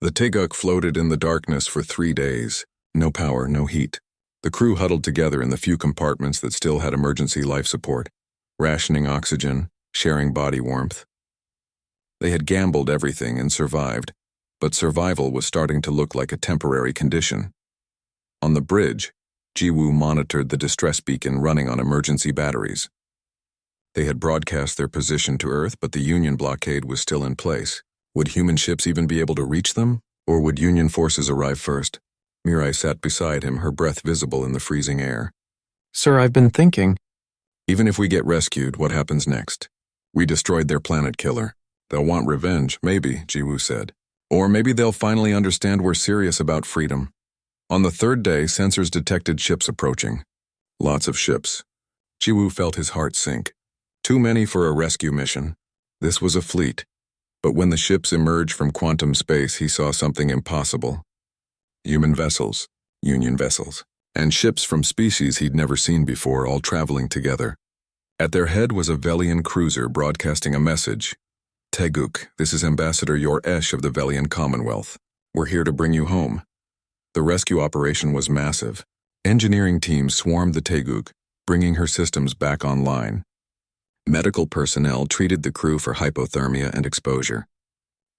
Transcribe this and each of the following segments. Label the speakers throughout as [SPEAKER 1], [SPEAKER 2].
[SPEAKER 1] The Taeguk floated in the darkness for 3 days. No power, no heat. The crew huddled together in the few compartments that still had emergency life support, rationing oxygen, sharing body warmth. They had gambled everything and survived, but survival was starting to look like a temporary condition. On the bridge, Jiwoo monitored the distress beacon running on emergency batteries. They had broadcast their position to Earth, but the Union blockade was still in place. Would human ships even be able to reach them? Or would Union forces arrive first? Mirai sat beside him, her breath visible in the freezing air.
[SPEAKER 2] Sir, I've been thinking.
[SPEAKER 1] Even if we get rescued, what happens next? We destroyed their planet killer. They'll want revenge, maybe, Jiwoo said. Or maybe they'll finally understand we're serious about freedom. On the 3rd day, sensors detected ships approaching. Lots of ships. Jiwoo felt his heart sink. Too many for a rescue mission. This was a fleet. But when the ships emerged from quantum space, he saw something impossible. Human vessels, Union vessels, and ships from species he'd never seen before, all traveling together. At their head was a Velian cruiser broadcasting a message. Taeguk, this is Ambassador Yor-Esh of the Velian Commonwealth. We're here to bring you home. The rescue operation was massive. Engineering teams swarmed the Taeguk, bringing her systems back online. Medical personnel treated the crew for hypothermia and exposure.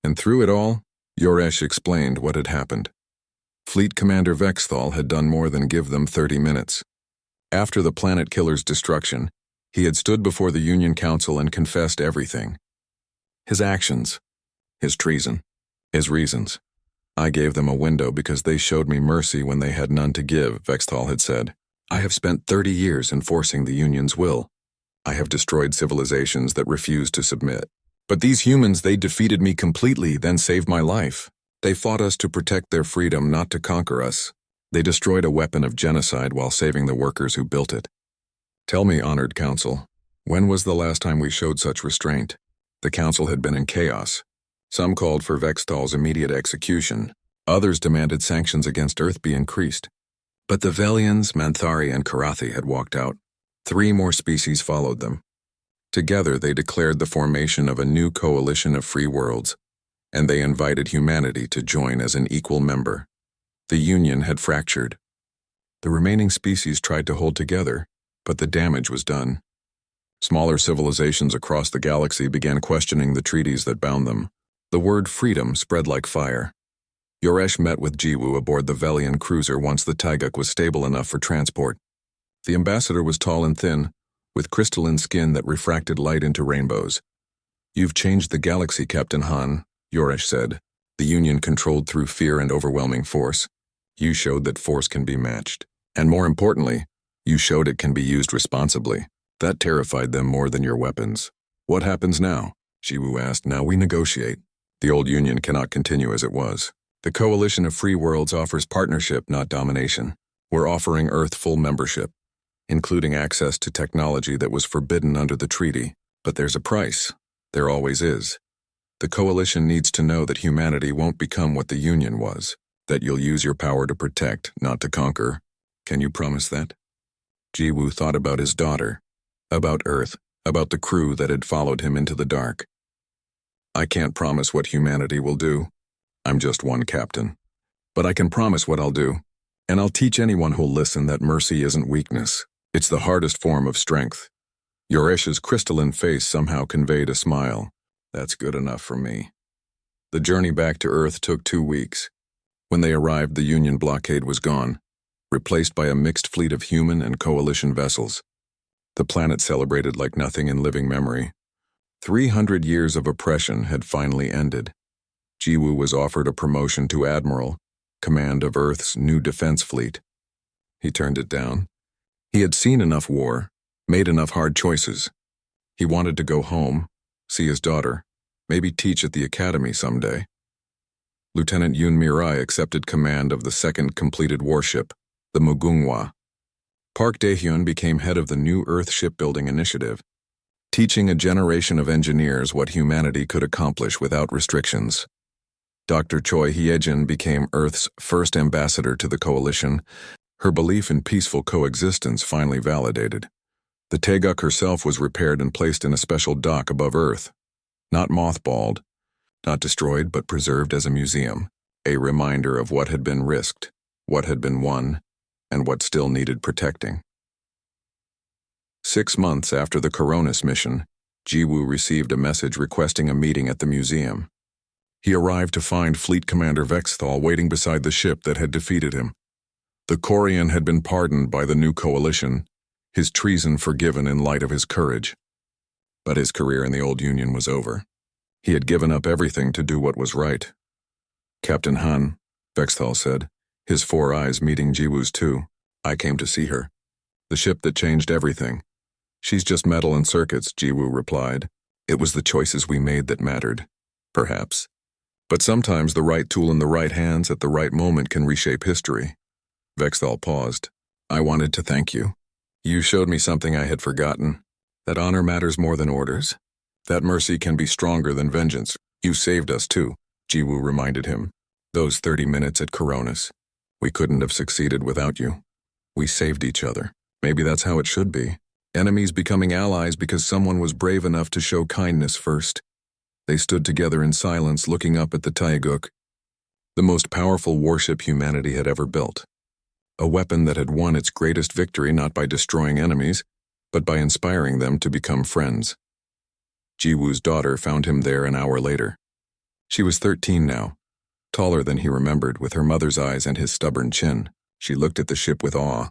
[SPEAKER 1] And through it all, Yor-Esh explained what had happened. Fleet Commander Vexthal had done more than give them 30 minutes. After the planet killer's destruction, he had stood before the Union Council and confessed everything. His actions, his treason, his reasons. I gave them a window because they showed me mercy when they had none to give, Vexthal had said. I have spent 30 years enforcing the Union's will. I have destroyed civilizations that refused to submit. But these humans, they defeated me completely, then saved my life. They fought us to protect their freedom, not to conquer us. They destroyed a weapon of genocide while saving the workers who built it. Tell me, honored council, when was the last time we showed such restraint? The council had been in chaos. Some called for Vexthal's immediate execution. Others demanded sanctions against Earth be increased. But the Velians, Manthari, and Karathi had walked out. 3 more species followed them. Together they declared the formation of a new coalition of free worlds, and they invited humanity to join as an equal member. The Union had fractured. The remaining species tried to hold together, but the damage was done. Smaller civilizations across the galaxy began questioning the treaties that bound them. The word freedom spread like fire. Yor-Esh met with Jiwoo aboard the Velian cruiser once the Taeguk was stable enough for transport. The ambassador was tall and thin, with crystalline skin that refracted light into rainbows. You've changed the galaxy, Captain Han, Yor-Esh said. The Union controlled through fear and overwhelming force. You showed that force can be matched. And more importantly, you showed it can be used responsibly. That terrified them more than your weapons. What happens now? Jiwoo asked. Now we negotiate. The old Union cannot continue as it was. The Coalition of Free Worlds offers partnership, not domination. We're offering Earth full membership, including access to technology that was forbidden under the treaty. But there's a price. There always is. The Coalition needs to know that humanity won't become what the Union was, that you'll use your power to protect, not to conquer. Can you promise that? Jiwoo thought about his daughter, about Earth, about the crew that had followed him into the dark. I can't promise what humanity will do. I'm just one captain. But I can promise what I'll do. And I'll teach anyone who'll listen that mercy isn't weakness. It's the hardest form of strength. Yor-Esh's crystalline face somehow conveyed a smile. That's good enough for me. The journey back to Earth took 2 weeks. When they arrived, the Union blockade was gone, replaced by a mixed fleet of human and coalition vessels. The planet celebrated like nothing in living memory. 300 years of oppression had finally ended. Jiwoo was offered a promotion to Admiral, command of Earth's new defense fleet. He turned it down. He had seen enough war, made enough hard choices. He wanted to go home, see his daughter, maybe teach at the academy someday. Lieutenant Yoon Mirai accepted command of the 2nd completed warship, the Mugunghwa. Park Dae-hyun became head of the New Earth Shipbuilding Initiative, teaching a generation of engineers what humanity could accomplish without restrictions. Dr. Choi Hyejin became Earth's first ambassador to the coalition, her belief in peaceful coexistence finally validated. The Taeguk herself was repaired and placed in a special dock above Earth. Not mothballed, not destroyed, but preserved as a museum. a reminder of what had been risked, what had been won, and what still needed protecting. 6 months after the Coronis mission, Jiwoo received a message requesting a meeting at the museum. He arrived to find Fleet Commander Vexthal waiting beside the ship that had defeated him. The Korean had been pardoned by the new coalition, his treason forgiven in light of his courage. But his career in the old Union was over. He had given up everything to do what was right. "Captain Han," Vexthal said, his 4 eyes meeting Jiwoo's 2. "I came to see her. The ship that changed everything." "She's just metal and circuits," Jiwoo replied. "It was the choices we made that mattered. Perhaps. But sometimes the right tool in the right hands at the right moment can reshape history." Vexthal paused. "I wanted to thank you. You showed me something I had forgotten. That honor matters more than orders. That mercy can be stronger than vengeance. You saved us too," Jiwoo reminded him. "Those 30 minutes at Coronis. We couldn't have succeeded without you. We saved each other. Maybe that's how it should be. Enemies becoming allies because someone was brave enough to show kindness first." They stood together in silence, looking up at the Taeguk, the most powerful warship humanity had ever built. A weapon that had won its greatest victory not by destroying enemies, but by inspiring them to become friends. Jiwoo's daughter found him there an hour later. She was 13 now, taller than he remembered, with her mother's eyes and his stubborn chin. She looked at the ship with awe.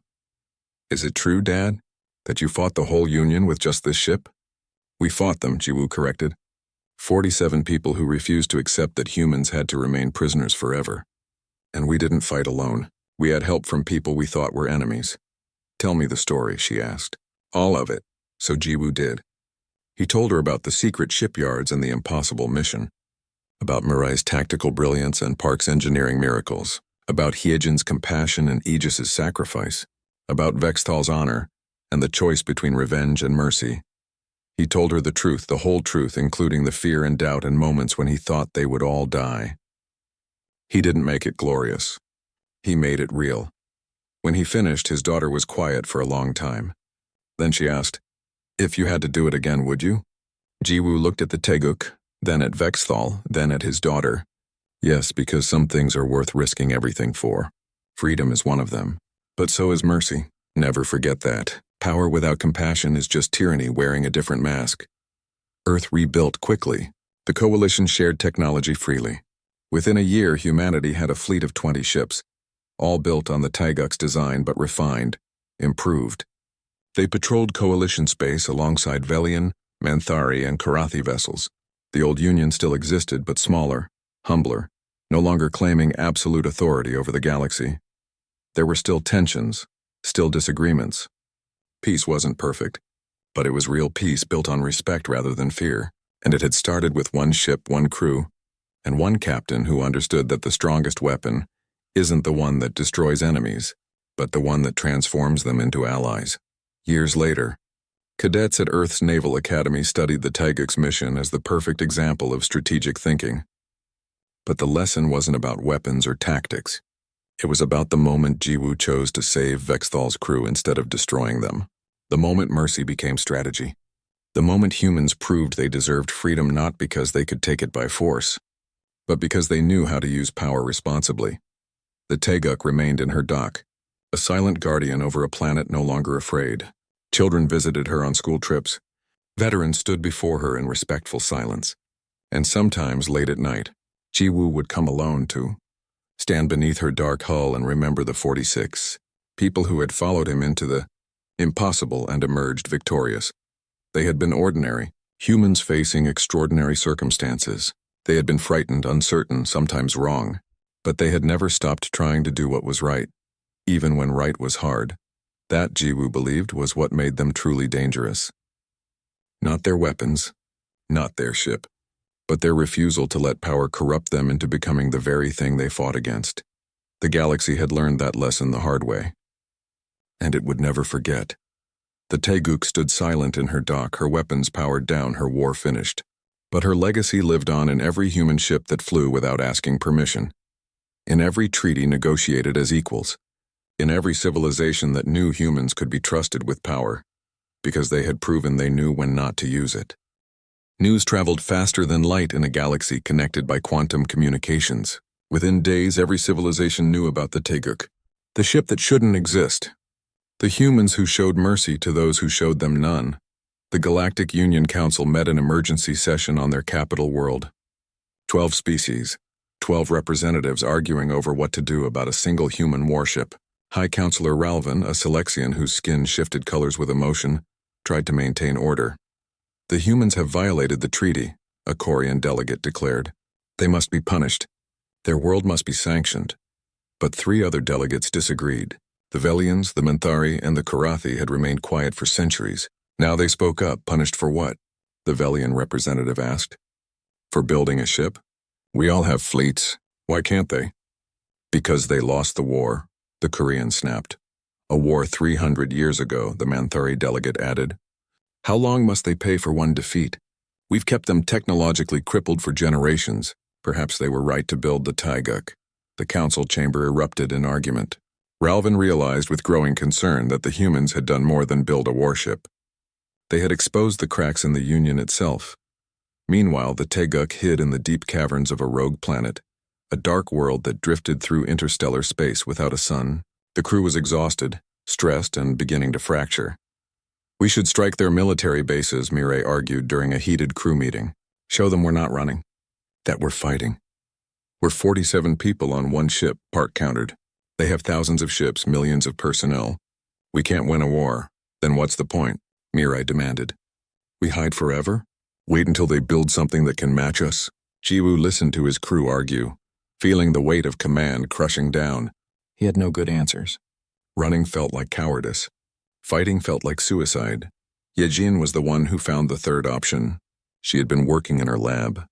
[SPEAKER 1] "Is it true, Dad, that you fought the whole Union with just this ship?" "We fought them," Jiwoo corrected. 47 people who refused to accept that humans had to remain prisoners forever. And we didn't fight alone. We had help from people we thought were enemies. "Tell me the story," she asked. "All of it." So Jiwoo did. He told her about the secret shipyards and the impossible mission, about Mirai's tactical brilliance and Park's engineering miracles, about Hyejin's compassion and Aegis's sacrifice, about Vexthal's honor and the choice between revenge and mercy. He told her the truth, the whole truth, including the fear and doubt and moments when he thought they would all die. He didn't make it glorious. He made it real. When he finished, his daughter was quiet for a long time. Then she asked, "If you had to do it again, would you?" Jiwoo looked at the Taeguk, then at Vexthal, then at his daughter. "Yes, because some things are worth risking everything for. Freedom is one of them. But so is mercy. Never forget that. Power without compassion is just tyranny wearing a different mask." Earth rebuilt quickly. The coalition shared technology freely. Within a year, humanity had a fleet of 20 ships, all built on the Taeguk's design but refined, improved. They patrolled coalition space alongside Velian, Manthari, and Karathi vessels. The old Union still existed, but smaller, humbler, no longer claiming absolute authority over the galaxy. There were still tensions, still disagreements. Peace wasn't perfect, but it was real peace built on respect rather than fear, and it had started with one ship, one crew, and one captain who understood that the strongest weapon isn't the one that destroys enemies, but the one that transforms them into allies. Years later, cadets at Earth's Naval Academy studied the Taeguk's mission as the perfect example of strategic thinking. But the lesson wasn't about weapons or tactics. It was about the moment Jiwoo chose to save Vexthal's crew instead of destroying them. The moment mercy became strategy. The moment humans proved they deserved freedom not because they could take it by force, but because they knew how to use power responsibly. The Taeguk remained in her dock, a silent guardian over a planet no longer afraid. Children visited her on school trips. Veterans stood before her in respectful silence. And sometimes, late at night, Jiwoo would come alone to stand beneath her dark hull and remember the 46 people who had followed him into the impossible and emerged victorious. They had been ordinary, humans facing extraordinary circumstances. They had been frightened, uncertain, sometimes wrong. But they had never stopped trying to do what was right, even when right was hard. That, Jiwoo believed, was what made them truly dangerous. Not their weapons, not their ship, but their refusal to let power corrupt them into becoming the very thing they fought against. The galaxy had learned that lesson the hard way. And it would never forget. The Taeguk stood silent in her dock, her weapons powered down, her war finished. But her legacy lived on in every human ship that flew without asking permission. In every treaty negotiated as equals, in every civilization that knew humans could be trusted with power, because they had proven they knew when not to use it. News traveled faster than light in a galaxy connected by quantum communications. Within days, every civilization knew about the Teguk, the ship that shouldn't exist. The humans who showed mercy to those who showed them none. The Galactic Union Council met an emergency session on their capital world. 12 species, 12 representatives arguing over what to do about a single human warship. High Counselor Ralvin, a Selexian whose skin shifted colors with emotion, tried to maintain order. The humans have violated the treaty, a Corian delegate declared. They must be punished. Their world must be sanctioned. But 3 other delegates disagreed. The Velians, the Menthari, and the Karathi had remained quiet for centuries. Now they spoke up. Punished for what? The Velian representative asked. For building a ship? We all have fleets. Why can't they? Because they lost the war, the Korean snapped. A war 300 years ago, the Manthari delegate added. How long must they pay for one defeat? We've kept them technologically crippled for generations. Perhaps they were right to build the Taiguk. The council chamber erupted in argument. Ralvin realized with growing concern that the humans had done more than build a warship. They had exposed the cracks in the Union itself. Meanwhile, the Taiguk hid in the deep caverns of a rogue planet, a dark world that drifted through interstellar space without a sun. The crew was exhausted, stressed, and beginning to fracture. We should strike their military bases, Mireille argued during a heated crew meeting. Show them we're not running, that we're fighting. We're 47 people on one ship, Park countered. They have thousands of ships, millions of personnel. We can't win a war. Then what's the point? Mireille demanded. We hide forever? Wait until they build something that can match us? Jiwoo listened to his crew argue, feeling the weight of command crushing down. He had no good answers. Running felt like cowardice. Fighting felt like suicide. Yejin was the one who found the third option. She had been working in her lab,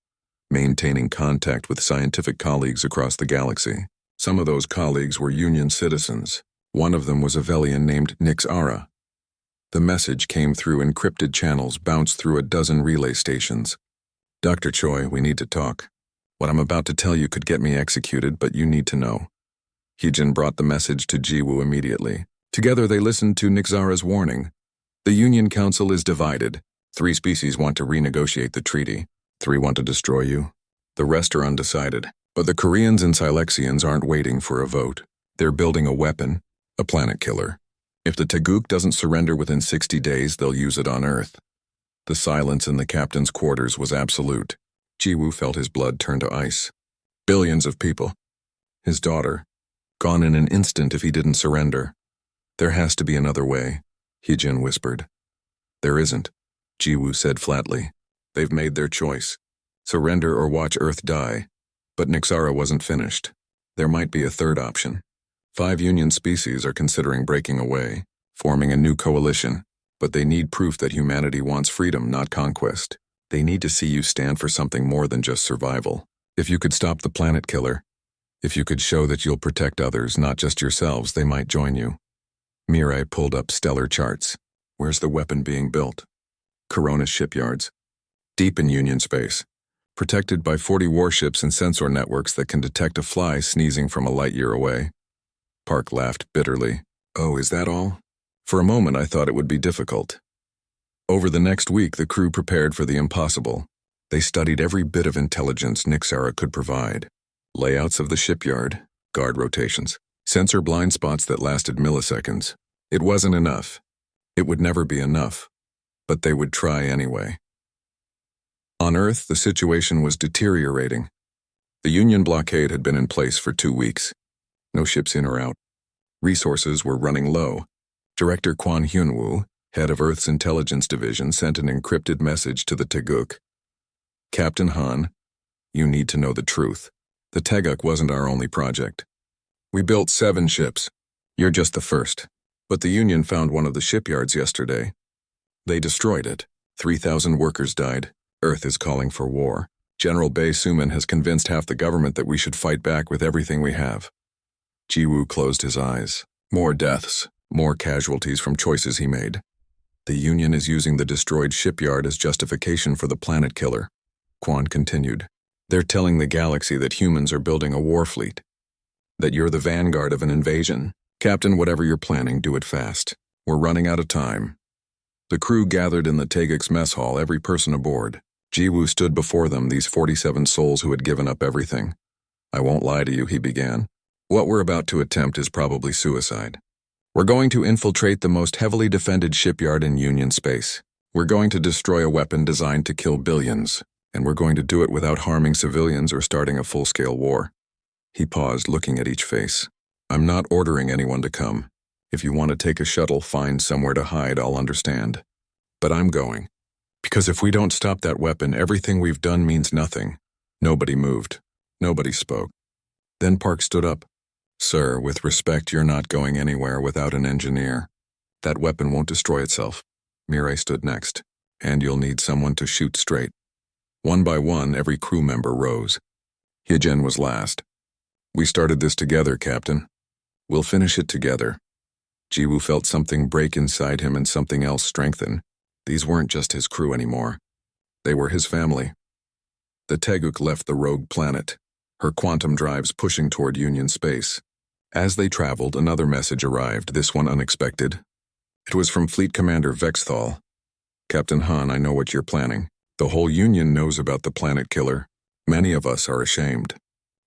[SPEAKER 1] maintaining contact with scientific colleagues across the galaxy. Some of those colleagues were Union citizens. One of them was a Velian named Nixara. The message came through encrypted channels, bounced through a dozen relay stations. Dr. Choi, we need to talk. What I'm about to tell you could get me executed, but you need to know. Heejin brought the message to Jiwoo immediately. Together they listened to Nixara's warning. The Union Council is divided. 3 species want to renegotiate the treaty. 3 want to destroy you. The rest are undecided. But the Koreans and Silexians aren't waiting for a vote. They're building a weapon, a planet killer. If the Teguk doesn't surrender within 60 days, they'll use it on Earth. The silence in the captain's quarters was absolute. Jiwoo felt his blood turn to ice. Billions of people. His daughter. Gone in an instant if he didn't surrender. There has to be another way, Heejin whispered. There isn't, Jiwoo said flatly. They've made their choice. Surrender or watch Earth die. But Nixara wasn't finished. There might be a third option. 5 Union species are considering breaking away, forming a new coalition, but they need proof that humanity wants freedom, not conquest. They need to see you stand for something more than just survival. If you could stop the planet killer, if you could show that you'll protect others, not just yourselves, they might join you. Mireille pulled up stellar charts. Where's the weapon being built? Corona shipyards. Deep in Union space. Protected by 40 warships and sensor networks that can detect a fly sneezing from a light year away. Park laughed bitterly. Oh, is that all? For a moment I thought it would be difficult. Over the next week the crew prepared for the impossible. They studied every bit of intelligence Nixara could provide. Layouts of the shipyard, guard rotations, sensor blind spots that lasted milliseconds. It wasn't enough. It would never be enough. But they would try anyway. On Earth, the situation was deteriorating. The Union blockade had been in place for 2 weeks. No ships in or out. Resources were running low. Director Kwon Hyun-woo, head of Earth's intelligence division, sent an encrypted message to the Teguk. Captain Han, you need to know the truth. The Teguk wasn't our only project. We built 7 ships. You're just the first. But the Union found one of the shipyards yesterday. They destroyed it. 3,000 workers died. Earth is calling for war. General Bae Suman has convinced half the government that we should fight back with everything we have. Jiwoo closed his eyes. More deaths, more casualties from choices he made. The Union is using the destroyed shipyard as justification for the planet killer. Kwon continued. They're telling the galaxy that humans are building a war fleet. That you're the vanguard of an invasion. Captain, whatever you're planning, do it fast. We're running out of time. The crew gathered in the Teguk's mess hall, every person aboard. Jiwoo stood before them, these 47 souls who had given up everything. I won't lie to you, he began. What we're about to attempt is probably suicide. We're going to infiltrate the most heavily defended shipyard in Union space. We're going to destroy a weapon designed to kill billions, and we're going to do it without harming civilians or starting a full-scale war. He paused, looking at each face. I'm not ordering anyone to come. If you want to take a shuttle, find somewhere to hide, I'll understand. But I'm going. Because if we don't stop that weapon, everything we've done means nothing. Nobody moved. Nobody spoke. Then Park stood up. Sir, with respect, you're not going anywhere without an engineer. That weapon won't destroy itself. Mirai stood next. And you'll need someone to shoot straight. One by one, every crew member rose. Hijen was last. We started this together, Captain. We'll finish it together. Jiwoo felt something break inside him and something else strengthen. These weren't just his crew anymore. They were his family. The Taeguk left the rogue planet, her quantum drives pushing toward Union space. As they traveled, another message arrived, this one unexpected. It was from Fleet Commander Vexthal. Captain Han, I know what you're planning. The whole Union knows about the planet killer. Many of us are ashamed.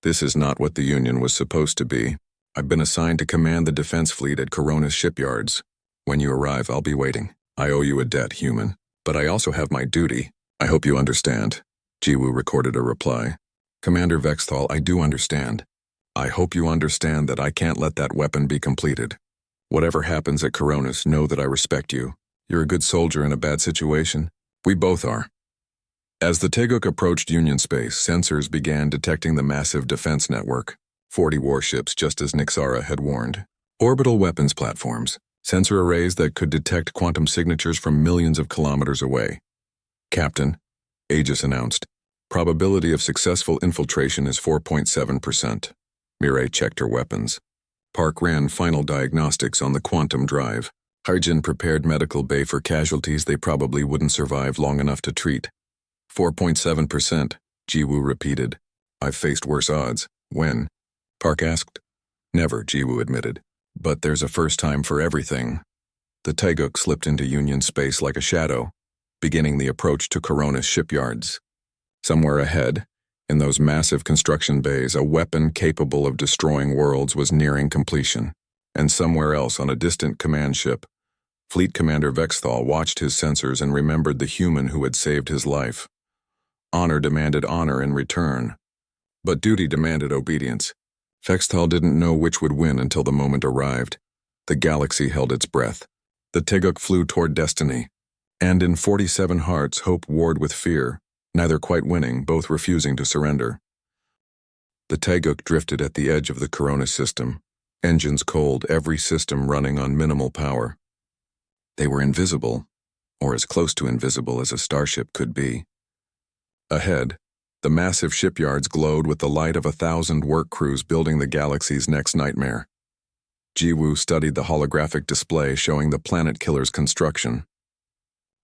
[SPEAKER 1] This is not what the Union was supposed to be. I've been assigned to command the defense fleet at Corona's shipyards. When you arrive, I'll be waiting. I owe you a debt, human. But I also have my duty. I hope you understand. Jiwoo recorded a reply. Commander Vexthal, I do understand. I hope you understand that I can't let that weapon be completed. Whatever happens at Coronas, know that I respect you. You're a good soldier in a bad situation. We both are. As the Taeguk approached Union space, sensors began detecting the massive defense network. 40 warships, just as Nixara had warned. Orbital weapons platforms, sensor arrays that could detect quantum signatures from millions of kilometers away. Captain, Aegis announced, probability of successful infiltration is 4.7%. Mirai checked her weapons. Park ran final diagnostics on the quantum drive. Harjin prepared medical bay for casualties they probably wouldn't survive long enough to treat. 4.7%, Jiwoo repeated. I've faced worse odds. When? Park asked. Never, Jiwoo admitted. But there's a first time for everything. The Taeguk slipped into Union space like a shadow, beginning the approach to Corona's shipyards. Somewhere ahead, in those massive construction bays, a weapon capable of destroying worlds was nearing completion. And somewhere else on a distant command ship, Fleet Commander Vexthal watched his sensors and remembered the human who had saved his life. Honor demanded honor in return. But duty demanded obedience. Vexthal didn't know which would win until the moment arrived. The galaxy held its breath. The Taeguk flew toward destiny. And in 47 hearts, hope warred with fear, neither quite winning, both refusing to surrender. The Taeguk drifted at the edge of the Corona system, engines cold, every system running on minimal power. They were invisible, or as close to invisible as a starship could be. Ahead, the massive shipyards glowed with the light of 1,000 work crews building the galaxy's next nightmare. Jiwoo studied the holographic display showing the planet killer's construction.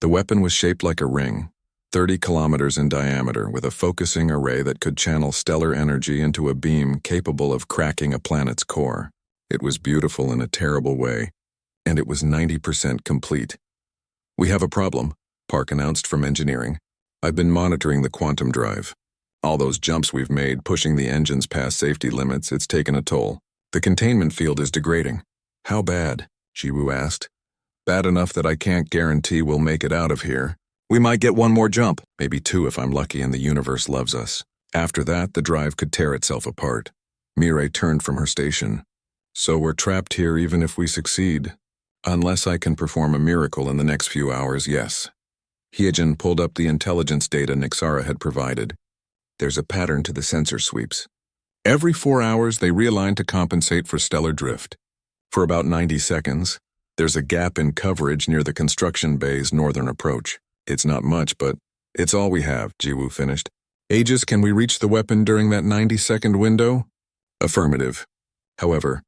[SPEAKER 1] The weapon was shaped like a ring, 30 kilometers in diameter, with a focusing array that could channel stellar energy into a beam capable of cracking a planet's core. It was beautiful in a terrible way, and it was 90% complete. We have a problem, Park announced from engineering. I've been monitoring the quantum drive. All those jumps we've made, pushing the engines past safety limits, it's taken a toll. The containment field is degrading. How bad? Jiwoo asked. Bad enough that I can't guarantee we'll make it out of here. We might get one more jump, maybe two if I'm lucky and the universe loves us. After that, the drive could tear itself apart. Mirai turned from her station. So we're trapped here even if we succeed. Unless I can perform a miracle in the next few hours, yes. Hyejin pulled up the intelligence data Nixara had provided. There's a pattern to the sensor sweeps. Every 4 hours, they realign to compensate for stellar drift. For about 90 seconds, there's a gap in coverage near the construction bay's northern approach. It's not much, but it's all we have, Jiwoo finished. Aegis, can we reach the weapon during that 90-second window? Affirmative. However,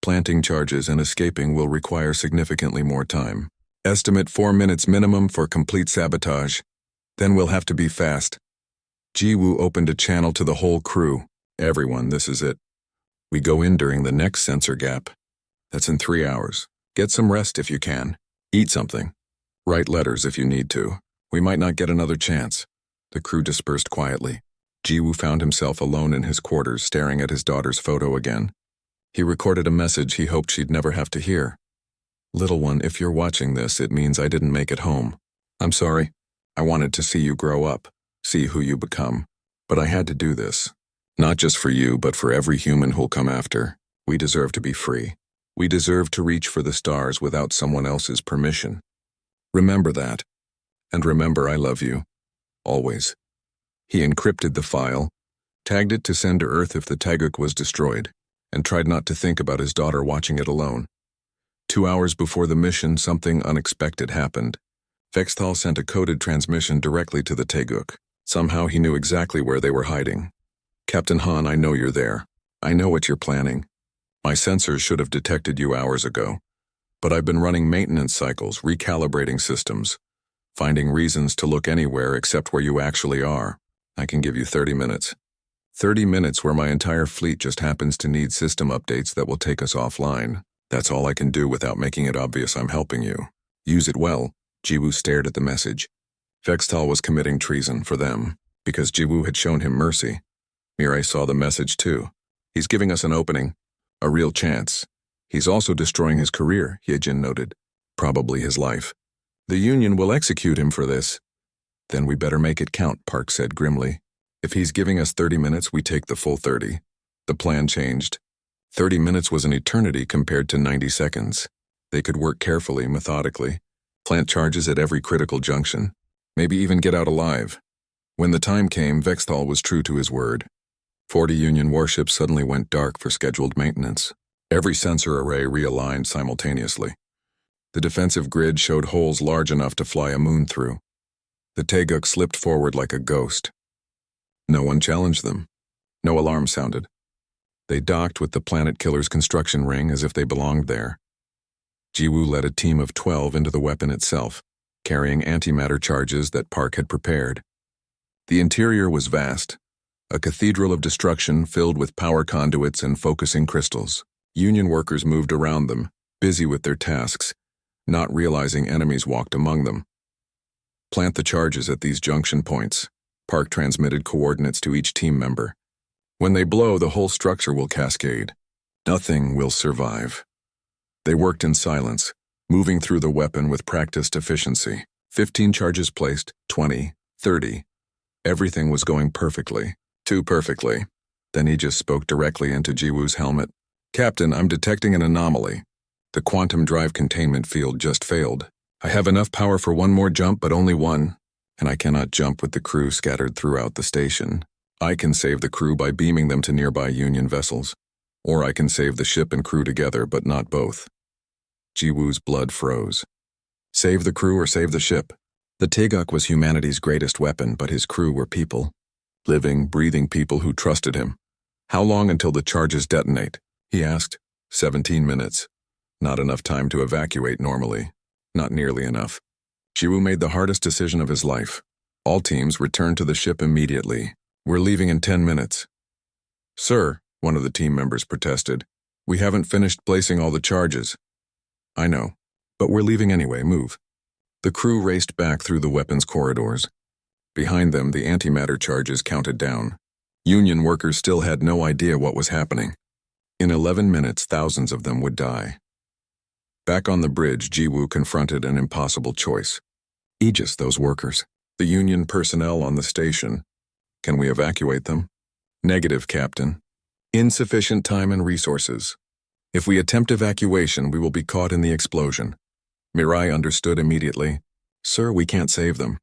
[SPEAKER 1] planting charges and escaping will require significantly more time. Estimate 4 minutes minimum for complete sabotage. Then we'll have to be fast. Jiwoo opened a channel to the whole crew. Everyone, this is it. We go in during the next sensor gap. That's in 3 hours. Get some rest if you can. Eat something. Write letters if you need to. We might not get another chance. The crew dispersed quietly. Jiwoo found himself alone in his quarters staring at his daughter's photo again. He recorded a message he hoped she'd never have to hear. "Little one, if you're watching this, it means I didn't make it home. I'm sorry. I wanted to see you grow up, see who you become. But I had to do this. Not just for you, but for every human who'll come after. We deserve to be free. We deserve to reach for the stars without someone else's permission. Remember that. And remember I love you. Always." He encrypted the file, tagged it to send to Earth if the Taeguk was destroyed, and tried not to think about his daughter watching it alone. 2 hours before the mission, something unexpected happened. Vexthal sent a coded transmission directly to the Taeguk. Somehow he knew exactly where they were hiding. "Captain Han, I know you're there. I know what you're planning. My sensors should have detected you hours ago. But I've been running maintenance cycles, recalibrating systems, finding reasons to look anywhere except where you actually are. I can give you 30 minutes. 30 minutes where my entire fleet just happens to need system updates that will take us offline. That's all I can do without making it obvious I'm helping you. Use it well." Jiwoo stared at the message. Vexthal was committing treason for them, because Jiwoo had shown him mercy. Mirai saw the message too. He's giving us an opening, a real chance. He's also destroying his career, Hyejin noted. Probably his life. The Union will execute him for this. Then we better make it count, Park said grimly. If he's giving us 30 minutes, we take the full 30. The plan changed. 30 minutes was an eternity compared to 90 seconds. They could work carefully, methodically, plant charges at every critical junction, maybe even get out alive. When the time came, Vexthal was true to his word. 40 Union warships suddenly went dark for scheduled maintenance. Every sensor array realigned simultaneously. The defensive grid showed holes large enough to fly a moon through. The Taeguk slipped forward like a ghost. No one challenged them. No alarm sounded. They docked with the Planet Killer's construction ring as if they belonged there. Jiwoo led a team of 12 into the weapon itself, carrying antimatter charges that Park had prepared. The interior was vast, a cathedral of destruction filled with power conduits and focusing crystals. Union workers moved around them, busy with their tasks, not realizing enemies walked among them. "Plant the charges at these junction points." Park transmitted coordinates to each team member. "When they blow, the whole structure will cascade. Nothing will survive." They worked in silence, moving through the weapon with practiced efficiency. 15 charges placed, 20, 30. Everything was going perfectly, too perfectly. Then he just spoke directly into Jiwoo's helmet. "Captain, I'm detecting an anomaly. The quantum drive containment field just failed. I have enough power for one more jump, but only one, and I cannot jump with the crew scattered throughout the station. I can save the crew by beaming them to nearby Union vessels, or I can save the ship and crew together, but not both." Jiwoo's blood froze. Save the crew or save the ship? The Taeguk was humanity's greatest weapon, but his crew were people. Living, breathing people who trusted him. "How long until the charges detonate?" he asked. 17 minutes. Not enough time to evacuate normally. Not nearly enough. Jiwoo made the hardest decision of his life. All teams returned to the ship immediately. "We're leaving in 10 minutes. "Sir," one of the team members protested, "we haven't finished placing all the charges." "I know, but we're leaving anyway, move." The crew raced back through the weapons corridors. Behind them, the antimatter charges counted down. Union workers still had no idea what was happening. In 11 minutes, thousands of them would die. Back on the bridge, Jiwoo confronted an impossible choice. Aegis those workers. The Union personnel on the station. Can we evacuate them? Negative, Captain. Insufficient time and resources. If we attempt evacuation, we will be caught in the explosion. Mirai understood immediately. Sir, we can't save them.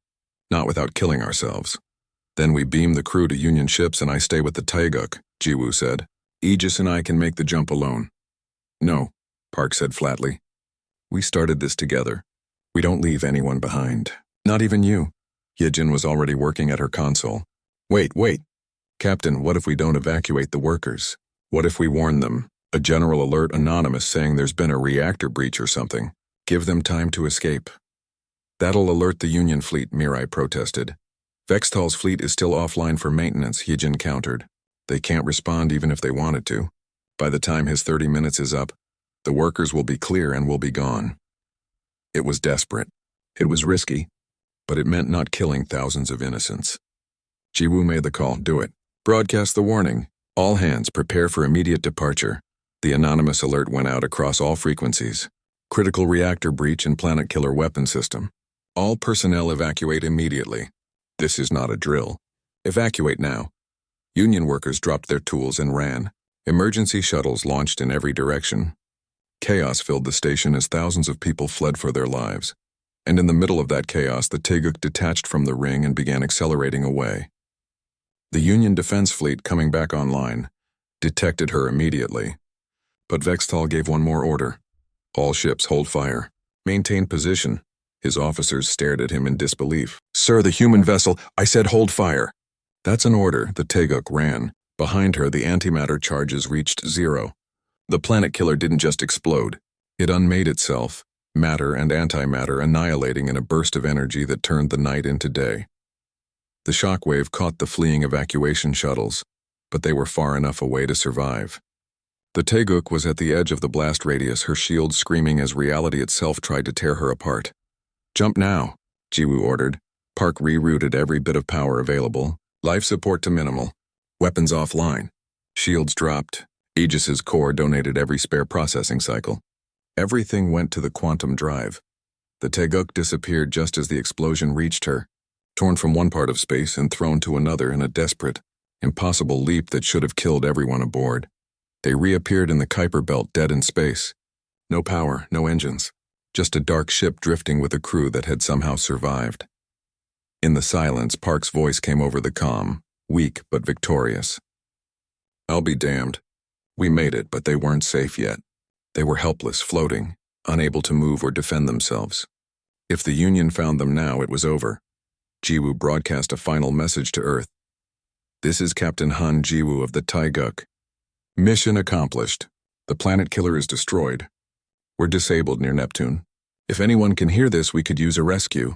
[SPEAKER 1] Not without killing ourselves. Then we beam the crew to Union ships and I stay with the Taeguk, Jiwoo said. Aegis and I can make the jump alone. No, Park said flatly. We started this together. We don't leave anyone behind. Not even you. Hyejin was already working at her console. Wait. Captain, what if we don't evacuate the workers? What if we warn them? A general alert anonymous saying there's been a reactor breach or something. Give them time to escape. That'll alert the Union fleet, Mirai protested. Vextal's fleet is still offline for maintenance, Hyejin countered. They can't respond even if they wanted to. By the time his 30 minutes is up, the workers will be clear and will be gone. It was desperate. It was risky, but it meant not killing thousands of innocents. Jiwoo made the call, do it. Broadcast the warning. All hands prepare for immediate departure. The anonymous alert went out across all frequencies. Critical reactor breach in planet killer weapon system. All personnel evacuate immediately. This is not a drill. Evacuate now. Union workers dropped their tools and ran. Emergency shuttles launched in every direction. Chaos filled the station as thousands of people fled for their lives. And in the middle of that chaos, the Teguk detached from the ring and began accelerating away. The Union defense fleet, coming back online, detected her immediately. But Vexthal gave one more order. All ships hold fire. Maintain position. His officers stared at him in disbelief. Sir, the human vessel, I said hold fire. That's an order. The Teguk ran. Behind her, the antimatter charges reached zero. The planet killer didn't just explode. It unmade itself, matter and antimatter annihilating in a burst of energy that turned the night into day. The shockwave caught the fleeing evacuation shuttles, but they were far enough away to survive. The Teguk was at the edge of the blast radius, her shield screaming as reality itself tried to tear her apart. Jump now, Jiwoo ordered. Park rerouted every bit of power available. Life support to minimal. Weapons offline. Shields dropped. Aegis's core donated every spare processing cycle. Everything went to the quantum drive. The Teguk disappeared just as the explosion reached her, torn from one part of space and thrown to another in a desperate, impossible leap that should have killed everyone aboard. They reappeared in the Kuiper Belt dead in space. No power, no engines. Just a dark ship drifting with a crew that had somehow survived. In the silence, Park's voice came over the comm, weak but victorious. I'll be damned. We made it, but they weren't safe yet. They were helpless, floating, unable to move or defend themselves. If the Union found them now, it was over. Jiwoo broadcast a final message to Earth. This is Captain Han Jiwoo of the Teguk. Mission accomplished. The planet killer is destroyed. We're disabled near Neptune. If anyone can hear this, we could use a rescue.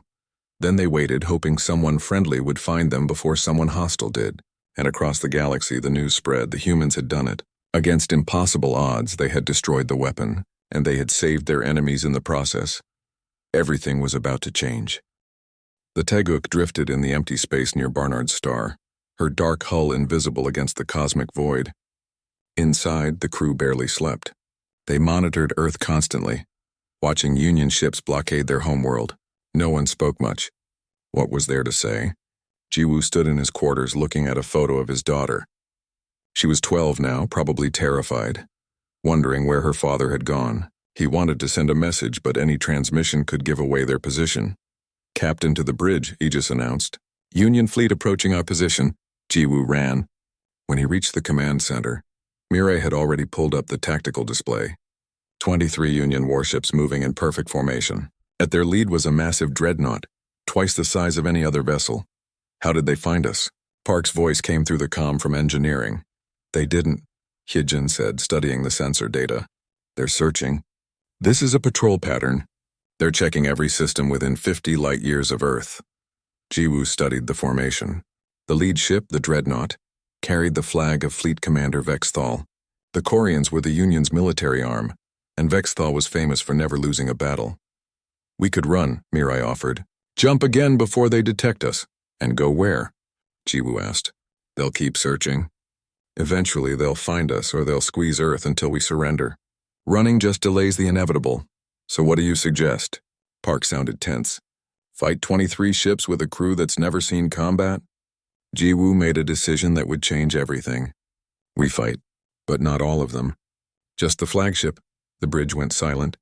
[SPEAKER 1] Then they waited, hoping someone friendly would find them before someone hostile did. And across the galaxy, the news spread. The humans had done it. Against impossible odds, they had destroyed the weapon, and they had saved their enemies in the process. Everything was about to change. The Teguk drifted in the empty space near Barnard's star, her dark hull invisible against the cosmic void. Inside, the crew barely slept. They monitored Earth constantly, watching Union ships blockade their homeworld. No one spoke much. What was there to say? Jiwoo stood in his quarters looking at a photo of his daughter. She was 12 now, probably terrified, wondering where her father had gone. He wanted to send a message, but any transmission could give away their position. Captain to the bridge, Aegis announced. Union fleet approaching our position. Jiwoo ran. When he reached the command center, Mirai had already pulled up the tactical display. 23 Union warships moving in perfect formation. At their lead was a massive dreadnought, twice the size of any other vessel. How did they find us? Park's voice came through the comm from engineering. They didn't, Hyejin said, studying the sensor data. They're searching. This is a patrol pattern. They're checking every system within 50 light-years of Earth. Jiwoo studied the formation. The lead ship, the Dreadnought, carried the flag of Fleet Commander Vexthal. The Koreans were the Union's military arm, and Vexthal was famous for never losing a battle. We could run, Mirai offered. Jump again before they detect us. And go where? Jiwoo asked. They'll keep searching. Eventually they'll find us or they'll squeeze Earth until we surrender. Running just delays the inevitable. So what do you suggest? Park sounded tense. Fight 23 ships with a crew that's never seen combat? Jiwoo made a decision that would change everything. We fight, but not all of them. Just the flagship. The bridge went silent.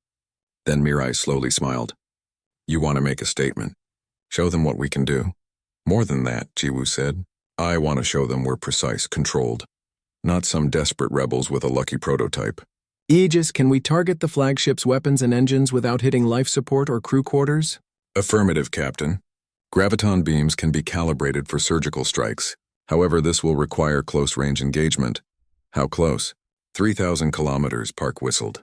[SPEAKER 1] Then Mirai slowly smiled. You want to make a statement. Show them what we can do. More than that, Jiwoo said. I want to show them we're precise, controlled. Not some desperate rebels with a lucky prototype.
[SPEAKER 2] Aegis, can we target the flagship's weapons and engines without hitting life support or crew quarters?
[SPEAKER 1] Affirmative, Captain. Graviton beams can be calibrated for surgical strikes. However, this will require close-range engagement. How close? 3,000 kilometers, Park whistled.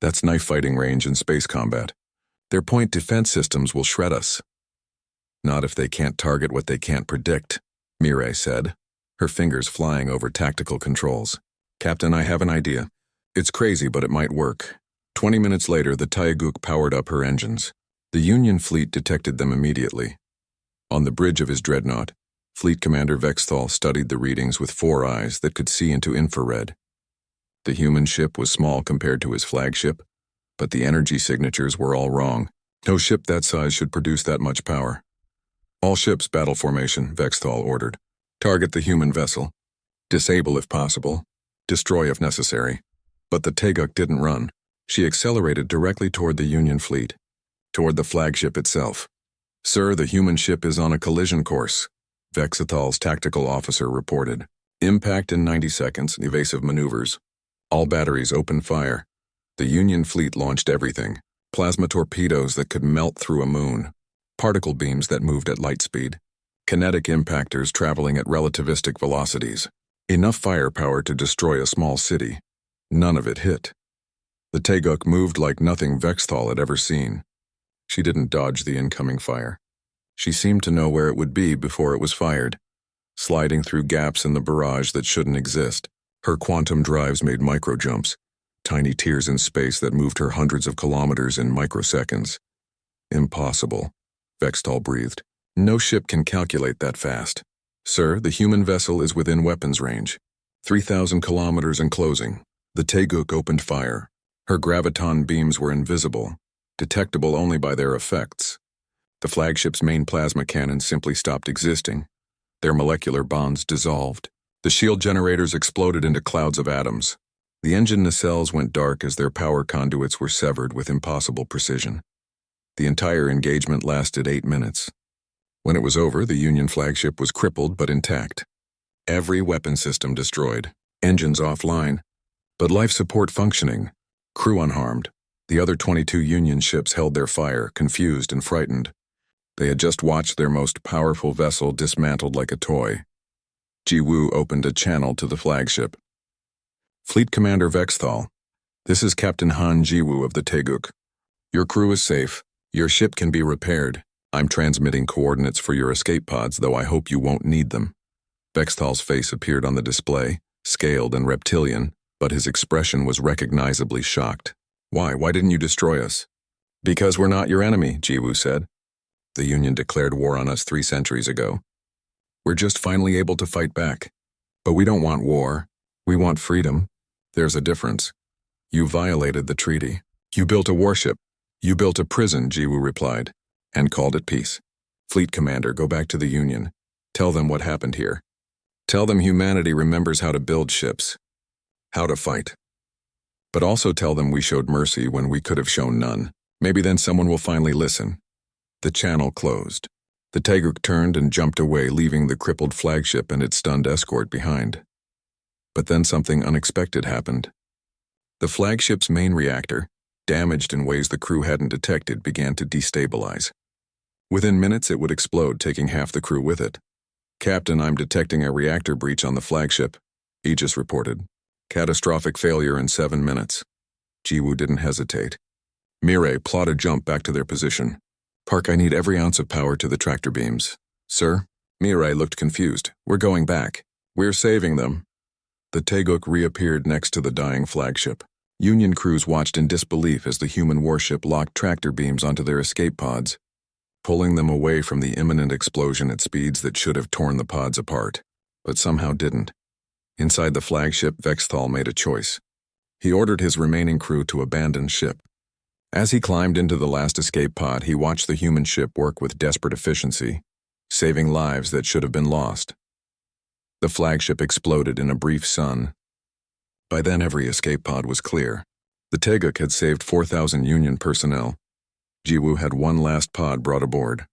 [SPEAKER 1] That's knife-fighting range in space combat. Their point defense systems will shred us. Not if they can't target what they can't predict, Mirai said, her fingers flying over tactical controls. Captain, I have an idea. It's crazy, but it might work. 20 minutes later, the Teguk powered up her engines. The Union fleet detected them immediately. On the bridge of his dreadnought, Fleet Commander Vexthal studied the readings with 4 eyes that could see into infrared. The human ship was small compared to his flagship, but the energy signatures were all wrong. No ship that size should produce that much power. All ships battle formation, Vexthal ordered. Target the human vessel. Disable if possible. Destroy if necessary. But the Teguk didn't run. She accelerated directly toward the Union fleet, toward the flagship itself. Sir, the human ship is on a collision course, Vexthal's tactical officer reported. Impact in 90 seconds, evasive maneuvers. All batteries opened fire. The Union fleet launched everything. Plasma torpedoes that could melt through a moon. Particle beams that moved at light speed. Kinetic impactors traveling at relativistic velocities. Enough firepower to destroy a small city. None of it hit. The Teguk moved like nothing Vexthal had ever seen. She didn't dodge the incoming fire. She seemed to know where it would be before it was fired, sliding through gaps in the barrage that shouldn't exist. Her quantum drives made micro-jumps, tiny tears in space that moved her hundreds of kilometers in microseconds. Impossible, Vexthal breathed. No ship can calculate that fast. Sir, the human vessel is within weapons range. 3,000 kilometers and closing. The Teguk opened fire. Her graviton beams were invisible, detectable only by their effects. The flagship's main plasma cannons simply stopped existing. Their molecular bonds dissolved. The shield generators exploded into clouds of atoms. The engine nacelles went dark as their power conduits were severed with impossible precision. The entire engagement lasted 8 minutes. When it was over, the Union flagship was crippled but intact. Every weapon system destroyed, engines offline, but life support functioning, crew unharmed. The other 22 Union ships held their fire, confused and frightened. They had just watched their most powerful vessel dismantled like a toy. Jiwoo opened a channel to the flagship. Fleet Commander Vexthal, this is Captain Han Jiwoo of the Teguk. Your crew is safe. Your ship can be repaired. I'm transmitting coordinates for your escape pods, though I hope you won't need them. Vexthal's face appeared on the display, scaled and reptilian, but his expression was recognizably shocked. Why didn't you destroy us? Because we're not your enemy, Jiwoo said. The Union declared war on us 3 centuries ago. We're just finally able to fight back. But we don't want war. We want freedom. There's a difference. You violated the treaty. You built a warship. You built a prison, Jiwoo replied, and called it peace. Fleet Commander, go back to the Union. Tell them what happened here. Tell them humanity remembers how to build ships, how to fight. But also tell them we showed mercy when we could have shown none. Maybe then someone will finally listen. The channel closed. The Teguk turned and jumped away, leaving the crippled flagship and its stunned escort behind. But then something unexpected happened. The flagship's main reactor, damaged in ways the crew hadn't detected, began to destabilize. Within minutes, it would explode, taking half the crew with it. Captain, I'm detecting a reactor breach on the flagship, Aegis reported. Catastrophic failure in 7 minutes. Jiwoo didn't hesitate. Mirai, plot a jump back to their position. Park, I need every ounce of power to the tractor beams. Sir? Mirai looked confused. We're going back. We're saving them. The Teguk reappeared next to the dying flagship. Union crews watched in disbelief as the human warship locked tractor beams onto their escape pods, pulling them away from the imminent explosion at speeds that should have torn the pods apart, but somehow didn't. Inside the flagship, Vexthal made a choice. He ordered his remaining crew to abandon ship. As he climbed into the last escape pod, he watched the human ship work with desperate efficiency, saving lives that should have been lost. The flagship exploded in a brief sun. By then, every escape pod was clear. The Teguk had saved 4,000 Union personnel. Jiwoo had one last pod brought aboard.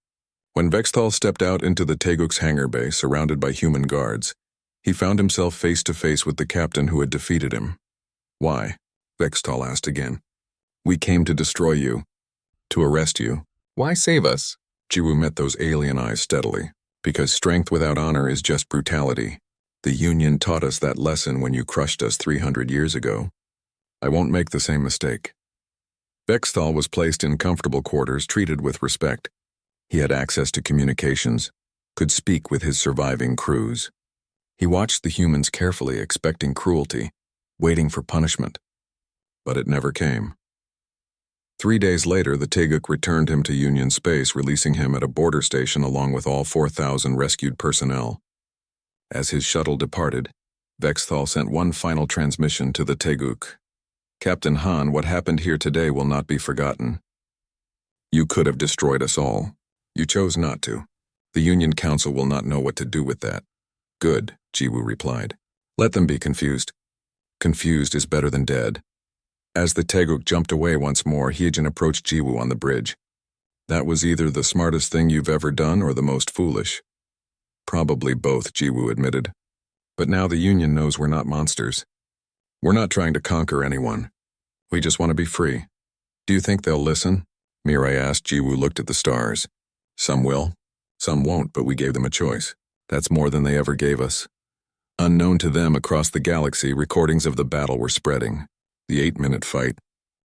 [SPEAKER 1] When Vexthal stepped out into the Teguk's hangar bay, surrounded by human guards, he found himself face to face with the captain who had defeated him. Why? Vexthal asked again. We came to destroy you. To arrest you. Why save us? Jiwoo met those alien eyes steadily. Because strength without honor is just brutality. The Union taught us that lesson when you crushed us 300 years ago. I won't make the same mistake. Vexthal was placed in comfortable quarters, treated with respect. He had access to communications, could speak with his surviving crews. He watched the humans carefully, expecting cruelty, waiting for punishment. But it never came. 3 days later, the Teguk returned him to Union space, releasing him at a border station along with all 4,000 rescued personnel. As his shuttle departed, Vexthal sent one final transmission to the Teguk. Captain Han, what happened here today will not be forgotten. You could have destroyed us all. You chose not to. The Union Council will not know what to do with that. Good, Jiwoo replied. Let them be confused. Confused is better than dead. As the Teguk jumped away once more, Hyejin approached Jiwoo on the bridge. That was either the smartest thing you've ever done or the most foolish. Probably both, Jiwoo admitted. But now the Union knows we're not monsters. We're not trying to conquer anyone. We just want to be free. Do you think they'll listen? Mirai asked. Jiwoo looked at the stars. Some will. Some won't, but we gave them a choice. That's more than they ever gave us. Unknown to them across the galaxy, recordings of the battle were spreading. The 8-minute fight,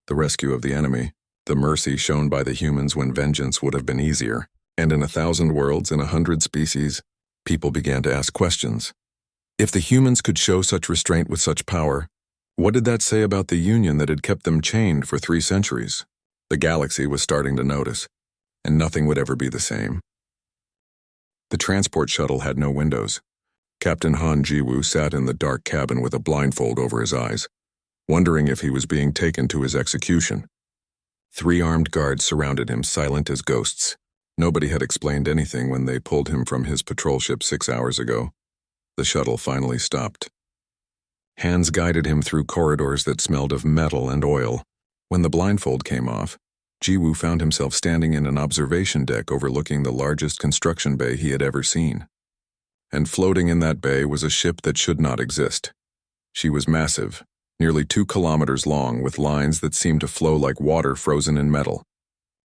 [SPEAKER 1] the rescue of the enemy, the mercy shown by the humans when vengeance would have been easier. And in 1,000 worlds, in 100 species, people began to ask questions. If the humans could show such restraint with such power, what did that say about the Union that had kept them chained for 3 centuries? The galaxy was starting to notice, and nothing would ever be the same. The transport shuttle had no windows. Captain Han Jiwoo sat in the dark cabin with a blindfold over his eyes, wondering if he was being taken to his execution. 3 armed guards surrounded him, silent as ghosts. Nobody had explained anything when they pulled him from his patrol ship 6 hours ago. The shuttle finally stopped. Hands guided him through corridors that smelled of metal and oil. When the blindfold came off, Jiwoo found himself standing in an observation deck overlooking the largest construction bay he had ever seen. And floating in that bay was a ship that should not exist. She was massive, nearly 2 kilometers long, with lines that seemed to flow like water frozen in metal.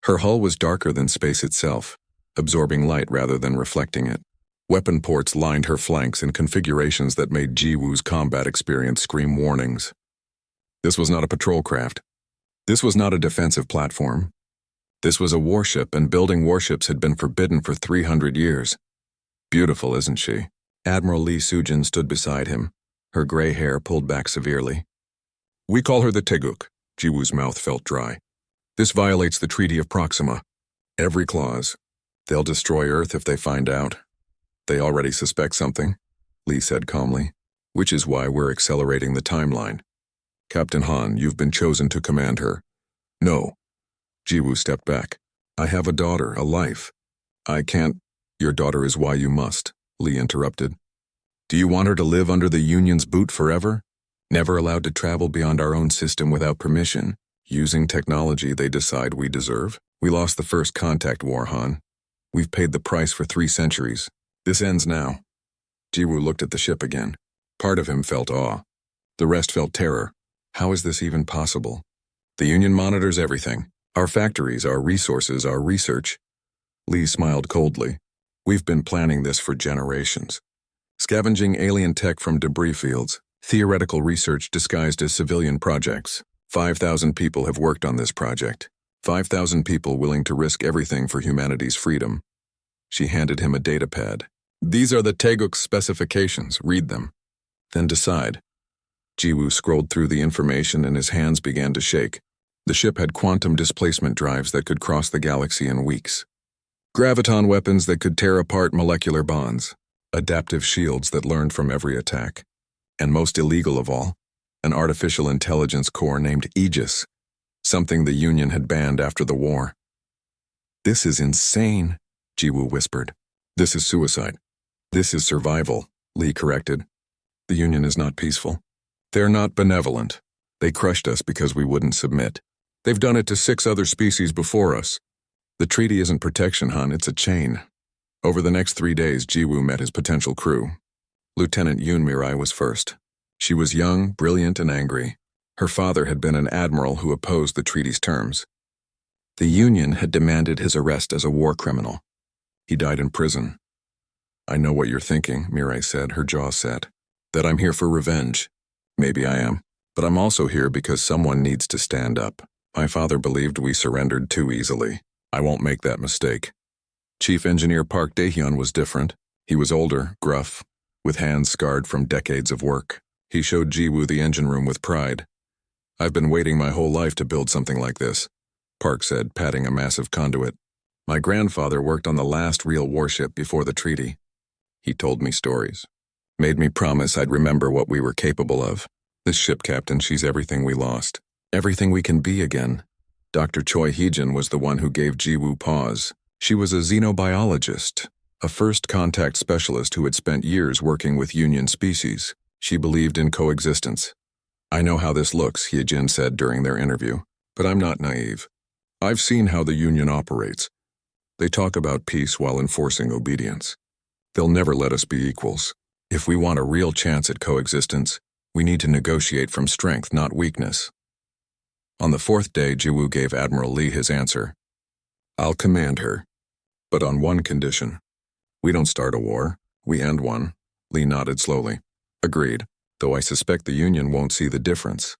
[SPEAKER 1] Her hull was darker than space itself, absorbing light rather than reflecting it. Weapon ports lined her flanks in configurations that made Jiwoo's combat experience scream warnings. This was not a patrol craft. This was not a defensive platform. This was a warship, and building warships had been forbidden for 300 years. Beautiful, isn't she? Admiral Lee Sujin stood beside him, her gray hair pulled back severely. We call her the Teguk. Jiwoo's mouth felt dry. This violates the Treaty of Proxima. Every clause. They'll destroy Earth if they find out. They already suspect something, Lee said calmly, which is why we're accelerating the timeline. Captain Han, you've been chosen to command her. No. Jiwoo stepped back. I have a daughter, a life. I can't. Your daughter is why you must, Lee interrupted. Do you want her to live under the Union's boot forever? Never allowed to travel beyond our own system without permission, using technology they decide we deserve? We lost the first contact war, Han. We've paid the price for 3 centuries. This ends now. Jiwoo looked at the ship again. Part of him felt awe. The rest felt terror. How is this even possible? The Union monitors everything. Our factories, our resources, our research. Lee smiled coldly. We've been planning this for generations. Scavenging alien tech from debris fields, theoretical research disguised as civilian projects. 5,000 people have worked on this project. 5,000 people willing to risk everything for humanity's freedom. She handed him a data pad. These are the Teguk's specifications. Read them. Then decide. Jiwoo scrolled through the information and his hands began to shake. The ship had quantum displacement drives that could cross the galaxy in weeks. Graviton weapons that could tear apart molecular bonds. Adaptive shields that learned from every attack. And most illegal of all, an artificial intelligence core named Aegis, something the Union had banned after the war. This is insane, Jiwoo whispered. This is suicide. This is survival, Lee corrected. The Union is not peaceful. They're not benevolent. They crushed us because we wouldn't submit. They've done it to 6 other species before us. The treaty isn't protection, Han, it's a chain. Over the next 3 days, Jiwoo met his potential crew. Lieutenant Yoon Mirai was first. She was young, brilliant, and angry. Her father had been an admiral who opposed the treaty's terms. The Union had demanded his arrest as a war criminal. He died in prison. I know what you're thinking, Mirai said, her jaw set. That I'm here for revenge. Maybe I am. But I'm also here because someone needs to stand up. My father believed we surrendered too easily. I won't make that mistake. Chief Engineer Park Daehyun was different. He was older, gruff, with hands scarred from decades of work. He showed Jiwoo the engine room with pride. I've been waiting my whole life to build something like this. Park said, patting a massive conduit. My grandfather worked on the last real warship before the treaty. He told me stories. Made me promise I'd remember what we were capable of. This ship, Captain, she's everything we lost. Everything we can be again. Dr. Choi Heejin was the one who gave Jiwoo pause. She was a xenobiologist, a first contact specialist who had spent years working with Union species. She believed in coexistence. I know how this looks, Heejin said during their interview, but I'm not naive. I've seen how the Union operates. They talk about peace while enforcing obedience. They'll never let us be equals. If we want a real chance at coexistence, we need to negotiate from strength, not weakness. On the fourth day, Jiwoo gave Admiral Lee his answer. I'll command her, but on one condition. We don't start a war, we end one. Lee nodded slowly. Agreed, though I suspect the Union won't see the difference.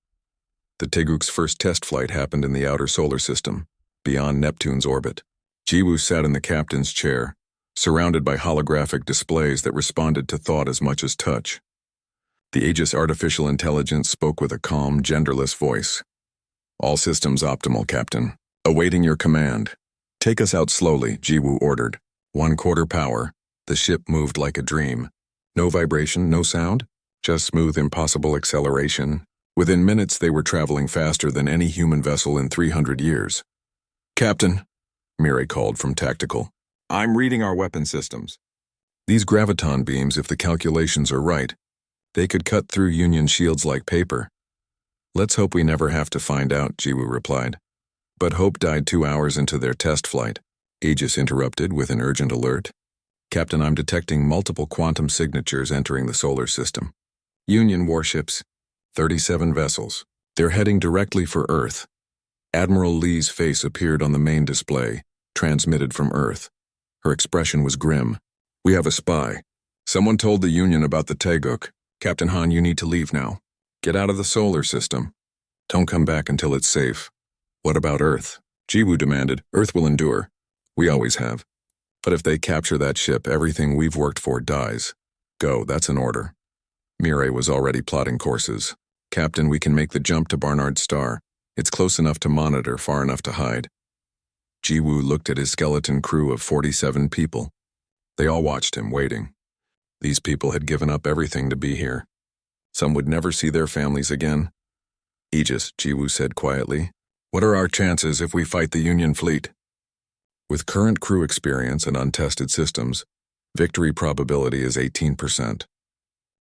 [SPEAKER 1] The Taeguk's first test flight happened in the outer solar system, beyond Neptune's orbit. Jiwoo sat in the captain's chair, surrounded by holographic displays that responded to thought as much as touch. The Aegis artificial intelligence spoke with a calm, genderless voice. All systems optimal, Captain. Awaiting your command. Take us out slowly, Jiwoo ordered. 1/4 power. The ship moved like a dream. No vibration, no sound, just smooth, impossible acceleration. Within minutes, they were traveling faster than any human vessel in 300 years. Captain, Mirai called from tactical. I'm reading our weapon systems. These graviton beams, if the calculations are right, they could cut through Union shields like paper. Let's hope we never have to find out, Jiwoo replied. But hope died 2 hours into their test flight. Aegis interrupted with an urgent alert. Captain, I'm detecting multiple quantum signatures entering the solar system. Union warships, 37 vessels. They're heading directly for Earth. Admiral Lee's face appeared on the main display, transmitted from Earth. Her expression was grim. We have a spy. Someone told the Union about the Taeguk. Captain Han, you need to leave now. Get out of the solar system. Don't come back until it's safe. What about Earth? Jiwoo demanded. Earth will endure. We always have. But if they capture that ship, everything we've worked for dies. Go, that's an order. Mirai was already plotting courses. Captain, we can make the jump to Barnard Star. It's close enough to monitor, far enough to hide. Jiwoo looked at his skeleton crew of 47 people. They all watched him, waiting. These people had given up everything to be here. Some would never see their families again. Aegis, Jiwoo said quietly. What are our chances if we fight the Union fleet? With current crew experience and untested systems, victory probability is 18%.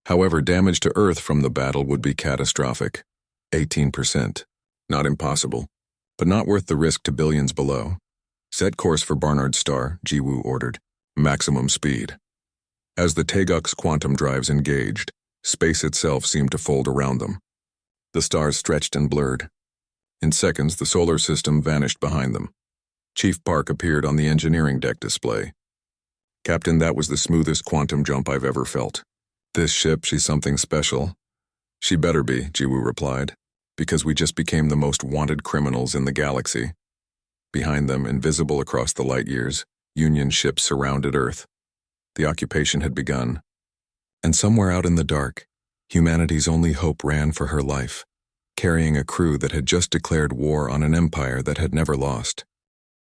[SPEAKER 1] However, damage to Earth from the battle would be catastrophic. 18%. Not impossible, but not worth the risk to billions below. Set course for Barnard Star, Jiwoo ordered. Maximum speed. As the Taeguk's quantum drives engaged, space itself seemed to fold around them. The stars stretched and blurred. In seconds, the solar system vanished behind them. Chief Park appeared on the engineering deck display. Captain, that was the smoothest quantum jump I've ever felt. This ship, she's something special. She better be, Jiwoo replied, because we just became the most wanted criminals in the galaxy. Behind them, invisible across the light years, Union ships surrounded Earth. The occupation had begun. And somewhere out in the dark, humanity's only hope ran for her life, carrying a crew that had just declared war on an empire that had never lost.